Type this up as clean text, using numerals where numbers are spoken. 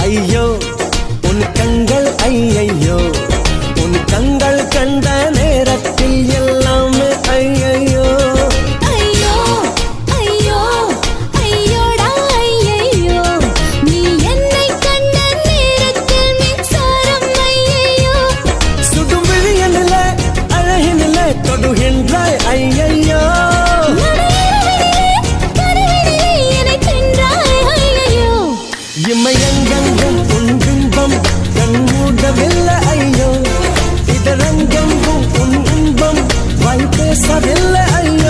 ஐயோ உன் கண்கள் ஐயையோ உன் கண்கள் கண்ட நேரத்தில் எல்லாமே ஐயையோ ஐயோ ஐயோ ஐயோடா ஐயையோ நீ என்னை கண்ட நேரத்தில் மின்சாரம் ஐயையோ சுடும் விழியனிலே அழகினிலே தொடுகின்றாய் ஐயையோ இமையெங்கெங்கும் உன் பிம்பம் கண்மூடவில்லை ஐயோ இதரங்கெங்கும் உன் இன்பம் வாய் பேசவில்லை ஐயோ